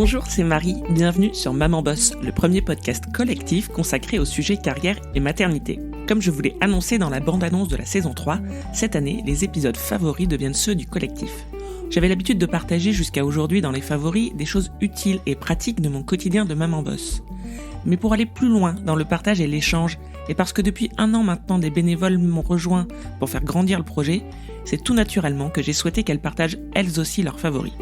Bonjour, c'est Marie, bienvenue sur Maman Boss, le premier podcast collectif consacré au sujet carrière et maternité. Comme je vous l'ai annoncé dans la bande-annonce de la saison 3, cette année, les épisodes favoris deviennent ceux du collectif. J'avais l'habitude de partager jusqu'à aujourd'hui dans les favoris des choses utiles et pratiques de mon quotidien de Maman Boss. Mais pour aller plus loin dans le partage et l'échange, et parce que depuis 1 an maintenant des bénévoles m'ont rejoint pour faire grandir le projet, c'est tout naturellement que j'ai souhaité qu'elles partagent elles aussi leurs favoris.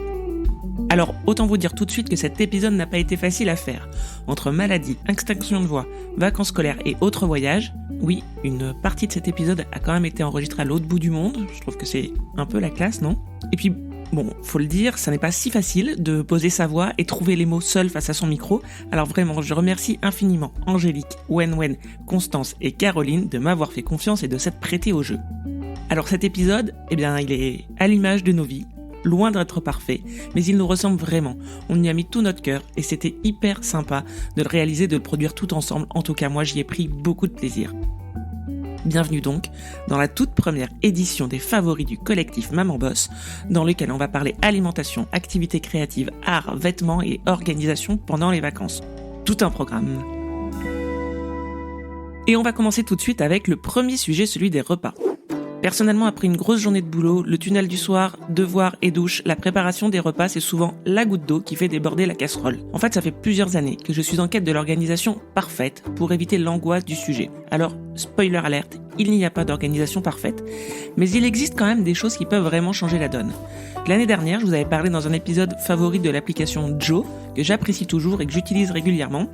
Alors autant vous dire tout de suite que cet épisode n'a pas été facile à faire. Entre maladie, extinction de voix, vacances scolaires et autres voyages, oui, une partie de cet épisode a quand même été enregistrée à l'autre bout du monde, je trouve que c'est un peu la classe, non ? Et puis, bon, faut le dire, ça n'est pas si facile de poser sa voix et trouver les mots seul face à son micro, alors vraiment, je remercie infiniment Angélique, Wen, Constance et Caroline de m'avoir fait confiance et de s'être prêtées au jeu. Alors cet épisode, il est à l'image de nos vies, loin d'être parfait, mais il nous ressemble vraiment. On y a mis tout notre cœur et c'était hyper sympa de le réaliser, de le produire tout ensemble. En tout cas, moi, j'y ai pris beaucoup de plaisir. Bienvenue donc dans la toute première édition des favoris du collectif Maman Boss, dans lequel on va parler alimentation, activités créatives, art, vêtements et organisation pendant les vacances. Tout un programme. Et on va commencer tout de suite avec le premier sujet, celui des repas. Personnellement, après une grosse journée de boulot, le tunnel du soir, devoirs et douche, la préparation des repas, c'est souvent la goutte d'eau qui fait déborder la casserole. En fait, ça fait plusieurs années que je suis en quête de l'organisation parfaite pour éviter l'angoisse du sujet. Alors, spoiler alerte, il n'y a pas d'organisation parfaite, mais il existe quand même des choses qui peuvent vraiment changer la donne. L'année dernière, je vous avais parlé dans un épisode favori de l'application Joe, que j'apprécie toujours et que j'utilise régulièrement.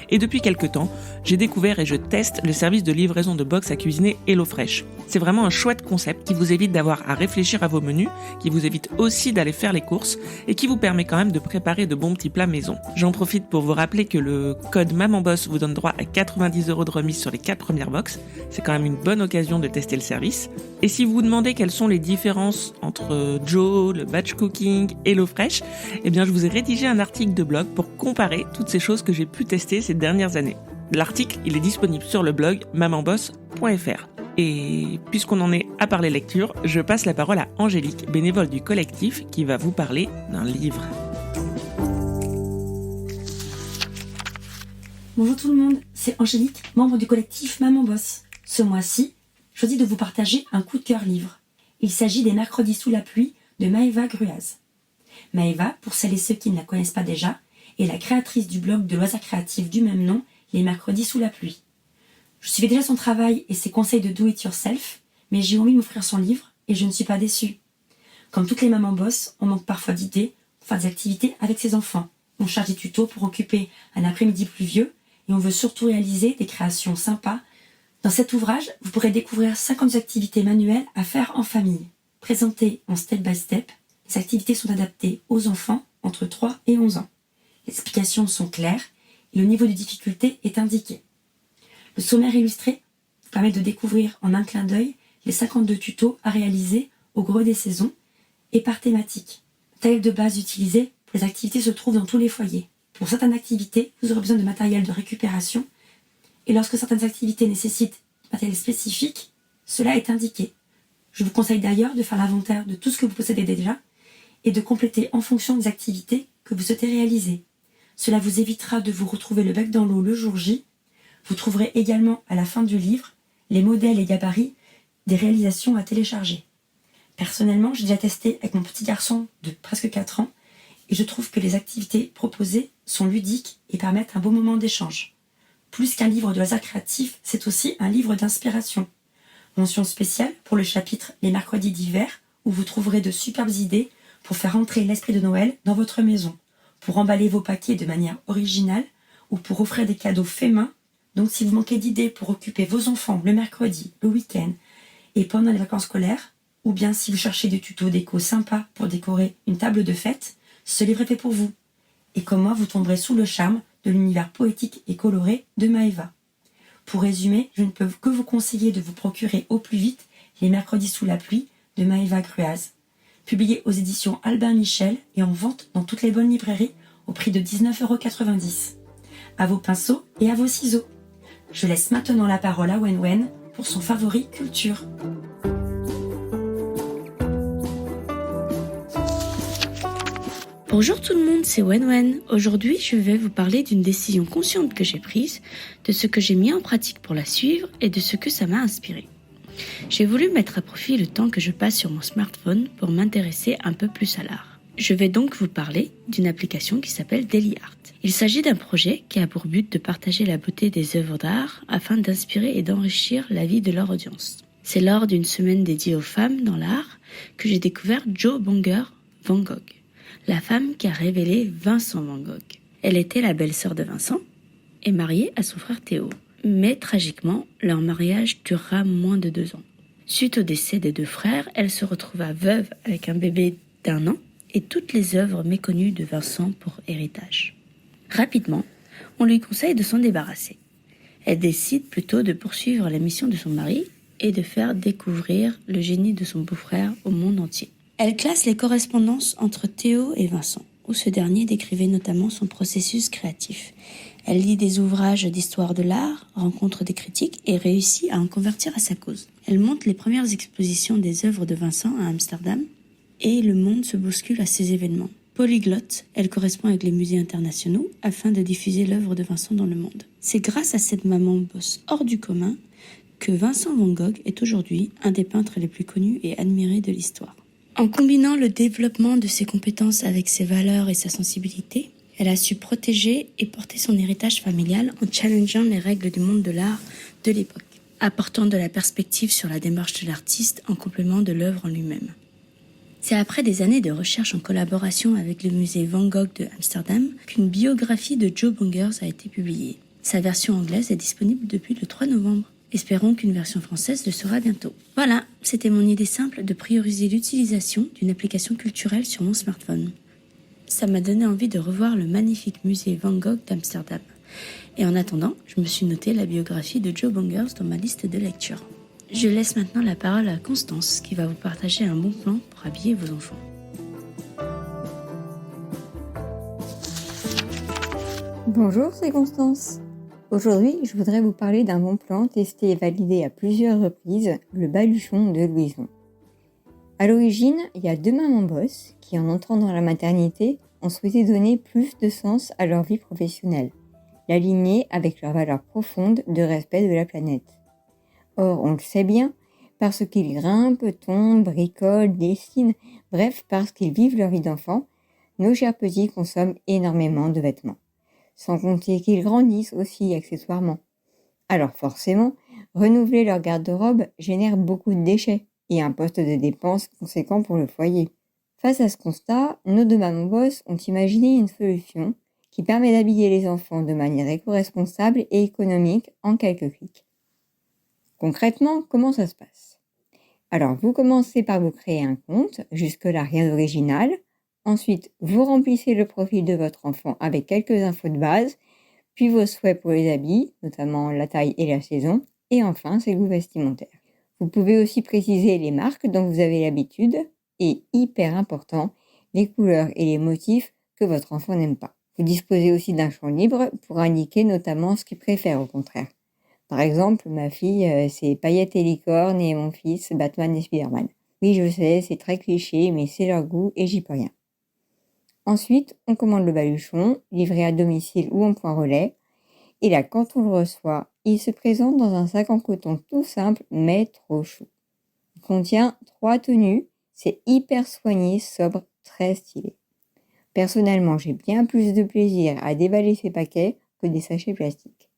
Et depuis quelques temps, j'ai découvert et je teste le service de livraison de box à cuisiner HelloFresh. C'est vraiment un chouette concept qui vous évite d'avoir à réfléchir à vos menus, qui vous évite aussi d'aller faire les courses et qui vous permet quand même de préparer de bons petits plats maison. J'en profite pour vous rappeler que le code MAMANBOSS vous donne droit à 90 € de remise sur les 4 premières box. C'est quand même une bonne occasion de tester le service. Et si vous vous demandez quelles sont les différences entre Joe, le batch cooking et HelloFresh, je vous ai rédigé un article de blog pour comparer toutes ces choses que j'ai pu tester ces dernières années. L'article, il est disponible sur le blog mamanboss.fr. Et puisqu'on en est à parler lecture, je passe la parole à Angélique, bénévole du collectif, qui va vous parler d'un livre. Bonjour tout le monde, c'est Angélique, membre du collectif Maman Boss. Ce mois-ci, je choisis de vous partager un coup de cœur livre. Il s'agit des Mercredis sous la pluie de Maëva Gruaz. Maëva, pour celles et ceux qui ne la connaissent pas déjà, est la créatrice du blog de loisirs créatifs du même nom, Les Mercredis sous la pluie. Je suivais déjà son travail et ses conseils de do it yourself, mais j'ai envie de m'offrir son livre et je ne suis pas déçue. Comme toutes les mamans boss, on manque parfois d'idées pour faire des activités avec ses enfants. On charge des tutos pour occuper un après-midi pluvieux et on veut surtout réaliser des créations sympas. Dans cet ouvrage, vous pourrez découvrir 50 activités manuelles à faire en famille. Présentées en step by step, les activités sont adaptées aux enfants entre 3 et 11 ans. Les explications sont claires et le niveau de difficulté est indiqué. Le sommaire illustré vous permet de découvrir en un clin d'œil les 52 tutos à réaliser au gré des saisons et par thématique. Le matériel de base utilisé pour les activités se trouve dans tous les foyers. Pour certaines activités, vous aurez besoin de matériel de récupération et lorsque certaines activités nécessitent du matériel spécifique, cela est indiqué. Je vous conseille d'ailleurs de faire l'inventaire de tout ce que vous possédez déjà et de compléter en fonction des activités que vous souhaitez réaliser. Cela vous évitera de vous retrouver le bec dans l'eau le jour J. Vous trouverez également à la fin du livre les modèles et gabarits des réalisations à télécharger. Personnellement, j'ai déjà testé avec mon petit garçon de presque 4 ans et je trouve que les activités proposées sont ludiques et permettent un beau moment d'échange. Plus qu'un livre de loisirs créatifs, c'est aussi un livre d'inspiration. Mention spéciale pour le chapitre Les mercredis d'hiver où vous trouverez de superbes idées pour faire entrer l'esprit de Noël dans votre maison, pour emballer vos paquets de manière originale ou pour offrir des cadeaux faits main. Donc si vous manquez d'idées pour occuper vos enfants le mercredi, le week-end et pendant les vacances scolaires, ou bien si vous cherchez des tutos déco sympas pour décorer une table de fête, ce livre est fait pour vous. Et comme moi, vous tomberez sous le charme de l'univers poétique et coloré de Maëva. Pour résumer, je ne peux que vous conseiller de vous procurer au plus vite Les Mercredis sous la pluie de Maëva Gruaz, publié aux éditions Albin Michel et en vente dans toutes les bonnes librairies au prix de 19,90 €. À vos pinceaux et à vos ciseaux. Je laisse maintenant la parole à Wen pour son favori culture. Bonjour tout le monde, c'est Wenwen. Aujourd'hui, je vais vous parler d'une décision consciente que j'ai prise, de ce que j'ai mis en pratique pour la suivre et de ce que ça m'a inspiré. J'ai voulu mettre à profit le temps que je passe sur mon smartphone pour m'intéresser un peu plus à l'art. Je vais donc vous parler d'une application qui s'appelle Daily Art. Il s'agit d'un projet qui a pour but de partager la beauté des œuvres d'art afin d'inspirer et d'enrichir la vie de leur audience. C'est lors d'une semaine dédiée aux femmes dans l'art que j'ai découvert Jo Bonger Van Gogh, la femme qui a révélé Vincent Van Gogh. Elle était la belle-sœur de Vincent et mariée à son frère Théo. Mais tragiquement, leur mariage durera moins de 2 ans. Suite au décès des 2 frères, elle se retrouva veuve avec un bébé d'1 an et toutes les œuvres méconnues de Vincent pour héritage. Rapidement, on lui conseille de s'en débarrasser. Elle décide plutôt de poursuivre la mission de son mari et de faire découvrir le génie de son beau-frère au monde entier. Elle classe les correspondances entre Théo et Vincent, où ce dernier décrivait notamment son processus créatif. Elle lit des ouvrages d'histoire de l'art, rencontre des critiques et réussit à en convertir à sa cause. Elle monte les premières expositions des œuvres de Vincent à Amsterdam et le monde se bouscule à ces événements. Polyglotte, elle correspond avec les musées internationaux afin de diffuser l'œuvre de Vincent dans le monde. C'est grâce à cette maman boss hors du commun que Vincent Van Gogh est aujourd'hui un des peintres les plus connus et admirés de l'histoire. En combinant le développement de ses compétences avec ses valeurs et sa sensibilité, elle a su protéger et porter son héritage familial en challengeant les règles du monde de l'art de l'époque, apportant de la perspective sur la démarche de l'artiste en complément de l'œuvre en lui-même. C'est après des années de recherche en collaboration avec le musée Van Gogh de Amsterdam qu'une biographie de Jo Bongers a été publiée. Sa version anglaise est disponible depuis le 3 novembre. Espérons qu'une version française le sera bientôt. Voilà, c'était mon idée simple de prioriser l'utilisation d'une application culturelle sur mon smartphone. Ça m'a donné envie de revoir le magnifique musée Van Gogh d'Amsterdam. Et en attendant, je me suis noté la biographie de Jo Bongers dans ma liste de lecture. Je laisse maintenant la parole à Constance qui va vous partager un bon plan pour habiller vos enfants. Bonjour, c'est Constance. Aujourd'hui, je voudrais vous parler d'un bon plan testé et validé à plusieurs reprises, le baluchon de Louison. À l'origine, il y a 2 mamans boss qui, en entrant dans la maternité, ont souhaité donner plus de sens à leur vie professionnelle, l'aligner avec leurs valeurs profondes de respect de la planète. Or, on le sait bien, parce qu'ils grimpent, tombent, bricolent, dessinent, bref, parce qu'ils vivent leur vie d'enfant, nos chers petits consomment énormément de vêtements. Sans compter qu'ils grandissent aussi accessoirement. Alors forcément, renouveler leur garde-robe génère beaucoup de déchets et un poste de dépense conséquent pour le foyer. Face à ce constat, nos 2 mamans boss ont imaginé une solution qui permet d'habiller les enfants de manière éco-responsable et économique en quelques clics. Concrètement, comment ça se passe ? Alors, vous commencez par vous créer un compte, jusque-là rien d'original. Ensuite, vous remplissez le profil de votre enfant avec quelques infos de base, puis vos souhaits pour les habits, notamment la taille et la saison, et enfin ses goûts vestimentaires. Vous pouvez aussi préciser les marques dont vous avez l'habitude, et hyper important, les couleurs et les motifs que votre enfant n'aime pas. Vous disposez aussi d'un champ libre pour indiquer notamment ce qu'il préfère au contraire. Par exemple, ma fille, c'est paillettes et licornes et mon fils, Batman et Spider-Man. Oui, je sais, c'est très cliché, mais c'est leur goût et j'y peux rien. Ensuite, on commande le baluchon, livré à domicile ou en point relais. Et là, quand on le reçoit, il se présente dans un sac en coton tout simple, mais trop chou. Il contient 3 tenues, c'est hyper soigné, sobre, très stylé. Personnellement, j'ai bien plus de plaisir à déballer ces paquets que des sachets plastiques.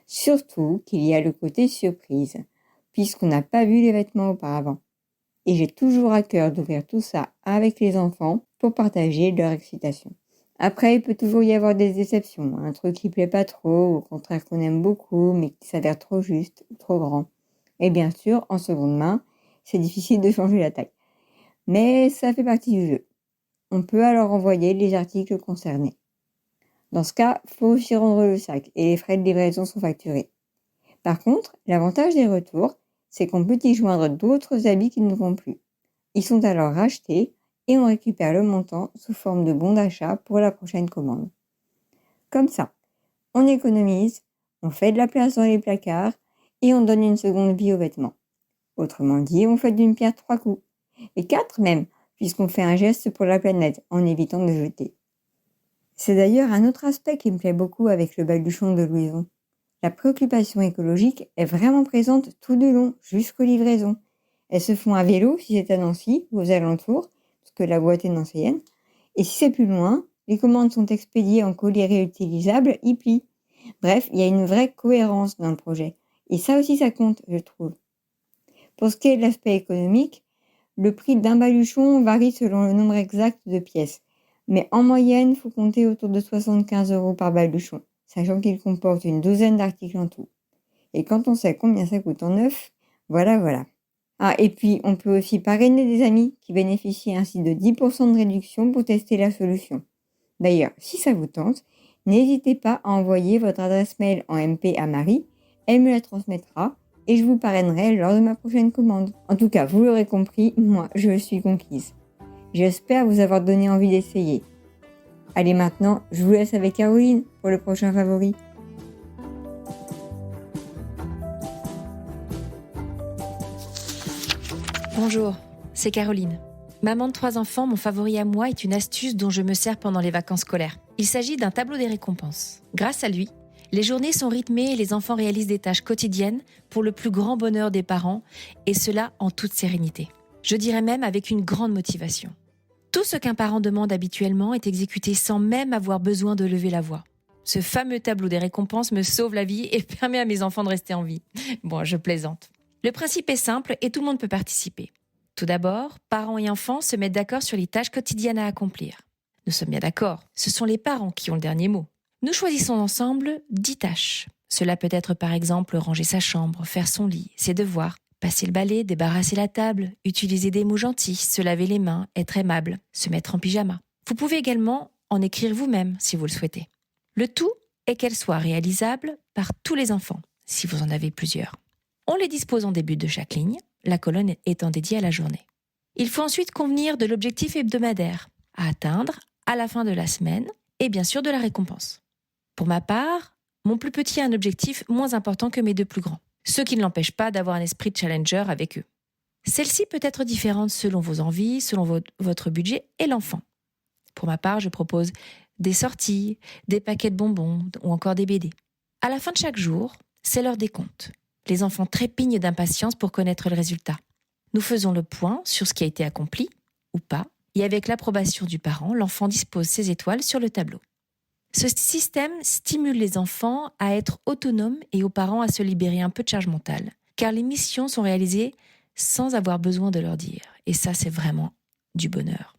Surtout qu'il y a le côté surprise, puisqu'on n'a pas vu les vêtements auparavant. Et j'ai toujours à cœur d'ouvrir tout ça avec les enfants pour partager leur excitation. Après, il peut toujours y avoir des déceptions, un truc qui plaît pas trop, au contraire qu'on aime beaucoup, mais qui s'avère trop juste ou trop grand. Et bien sûr, en seconde main, c'est difficile de changer la taille. Mais ça fait partie du jeu. On peut alors envoyer les articles concernés. Dans ce cas, il faut aussi rendre le sac et les frais de livraison sont facturés. Par contre, l'avantage des retours, c'est qu'on peut y joindre d'autres habits qui ne vont plus. Ils sont alors rachetés et on récupère le montant sous forme de bon d'achat pour la prochaine commande. Comme ça, on économise, on fait de la place dans les placards et on donne une seconde vie aux vêtements. Autrement dit, on fait d'une pierre 3 coups. Et 4 même, puisqu'on fait un geste pour la planète en évitant de jeter. C'est d'ailleurs un autre aspect qui me plaît beaucoup avec le baluchon de Louison. La préoccupation écologique est vraiment présente tout du long, jusqu'aux livraisons. Elles se font à vélo si c'est à Nancy ou aux alentours, parce que la boîte est nancéenne. Et si c'est plus loin, les commandes sont expédiées en colis réutilisables, e-pli. Bref, il y a une vraie cohérence dans le projet. Et ça aussi, ça compte, je trouve. Pour ce qui est de l'aspect économique, le prix d'un baluchon varie selon le nombre exact de pièces. Mais en moyenne, il faut compter autour de 75 € par baluchon, sachant qu'il comporte une douzaine d'articles en tout. Et quand on sait combien ça coûte en neuf, voilà. Ah, et puis, on peut aussi parrainer des amis qui bénéficient ainsi de 10% de réduction pour tester la solution. D'ailleurs, si ça vous tente, n'hésitez pas à envoyer votre adresse mail en MP à Marie, elle me la transmettra et je vous parrainerai lors de ma prochaine commande. En tout cas, vous l'aurez compris, moi, je suis conquise. J'espère vous avoir donné envie d'essayer. Allez, maintenant, je vous laisse avec Caroline pour le prochain favori. Bonjour, c'est Caroline. Maman de 3 enfants, mon favori à moi est une astuce dont je me sers pendant les vacances scolaires. Il s'agit d'un tableau des récompenses. Grâce à lui, les journées sont rythmées et les enfants réalisent des tâches quotidiennes pour le plus grand bonheur des parents, et cela en toute sérénité. Je dirais même avec une grande motivation. Tout ce qu'un parent demande habituellement est exécuté sans même avoir besoin de lever la voix. Ce fameux tableau des récompenses me sauve la vie et permet à mes enfants de rester en vie. Bon, je plaisante. Le principe est simple et tout le monde peut participer. Tout d'abord, parents et enfants se mettent d'accord sur les tâches quotidiennes à accomplir. Nous sommes bien d'accord, ce sont les parents qui ont le dernier mot. Nous choisissons ensemble 10 tâches. Cela peut être par exemple ranger sa chambre, faire son lit, ses devoirs, passer le balai, débarrasser la table, utiliser des mots gentils, se laver les mains, être aimable, se mettre en pyjama. Vous pouvez également en écrire vous-même si vous le souhaitez. Le tout est qu'elles soient réalisables par tous les enfants, si vous en avez plusieurs. On les dispose en début de chaque ligne, la colonne étant dédiée à la journée. Il faut ensuite convenir de l'objectif hebdomadaire à atteindre à la fin de la semaine et bien sûr de la récompense. Pour ma part, mon plus petit a un objectif moins important que mes 2 plus grands, ce qui ne l'empêche pas d'avoir un esprit de challenger avec eux. Celle-ci peut être différente selon vos envies, selon votre budget et l'enfant. Pour ma part, je propose des sorties, des paquets de bonbons ou encore des BD. À la fin de chaque jour, c'est l'heure des comptes. Les enfants trépignent d'impatience pour connaître le résultat. Nous faisons le point sur ce qui a été accompli ou pas, et avec l'approbation du parent, l'enfant dispose ses étoiles sur le tableau. Ce système stimule les enfants à être autonomes et aux parents à se libérer un peu de charge mentale, car les missions sont réalisées sans avoir besoin de leur dire. Et ça, c'est vraiment du bonheur.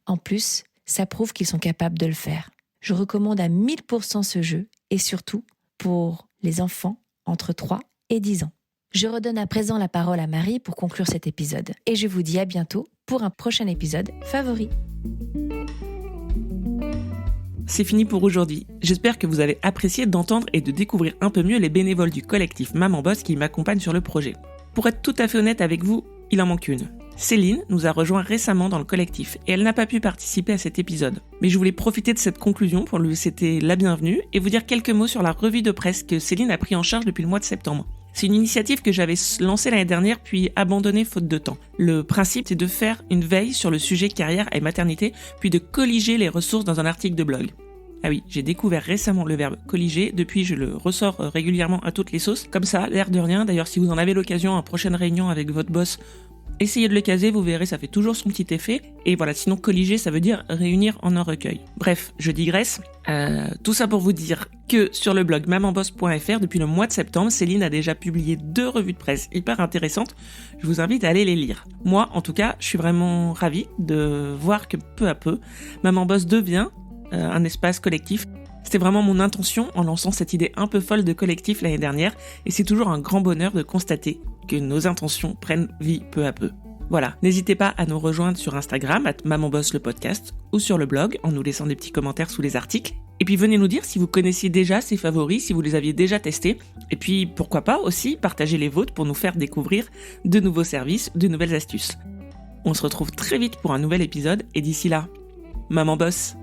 En plus, ça prouve qu'ils sont capables de le faire. Je recommande à 1000% ce jeu, et surtout pour les enfants entre 3 et 10 ans. Je redonne à présent la parole à Marie pour conclure cet épisode, et je vous dis à bientôt pour un prochain épisode favori. C'est fini pour aujourd'hui. J'espère que vous avez apprécié d'entendre et de découvrir un peu mieux les bénévoles du collectif Maman Boss qui m'accompagnent sur le projet. Pour être tout à fait honnête avec vous, il en manque une. Céline nous a rejoint récemment dans le collectif et elle n'a pas pu participer à cet épisode. Mais je voulais profiter de cette conclusion pour lui souhaiter la bienvenue et vous dire quelques mots sur la revue de presse que Céline a pris en charge depuis le mois de septembre. C'est une initiative que j'avais lancée l'année dernière puis abandonnée faute de temps. Le principe, c'est de faire une veille sur le sujet carrière et maternité, puis de colliger les ressources dans un article de blog. Ah oui, j'ai découvert récemment le verbe colliger, depuis je le ressors régulièrement à toutes les sauces. Comme ça, l'air de rien, d'ailleurs si vous en avez l'occasion en prochaine réunion avec votre boss, essayez de le caser, vous verrez, ça fait toujours son petit effet. Et voilà, sinon colliger, ça veut dire réunir en un recueil. Bref, je digresse. Tout ça pour vous dire que sur le blog mamanboss.fr, depuis le mois de septembre, Céline a déjà publié 2 revues de presse hyper intéressantes. Je vous invite à aller les lire. Moi, en tout cas, je suis vraiment ravie de voir que peu à peu, Maman Boss devient un espace collectif. C'était vraiment mon intention en lançant cette idée un peu folle de collectif l'année dernière, et c'est toujours un grand bonheur de constater que nos intentions prennent vie peu à peu. Voilà, n'hésitez pas à nous rejoindre sur Instagram, @mamanboss le podcast, ou sur le blog en nous laissant des petits commentaires sous les articles. Et puis venez nous dire si vous connaissiez déjà ces favoris, si vous les aviez déjà testés, et puis pourquoi pas aussi partager les vôtres pour nous faire découvrir de nouveaux services, de nouvelles astuces. On se retrouve très vite pour un nouvel épisode, et d'ici là, Maman Boss!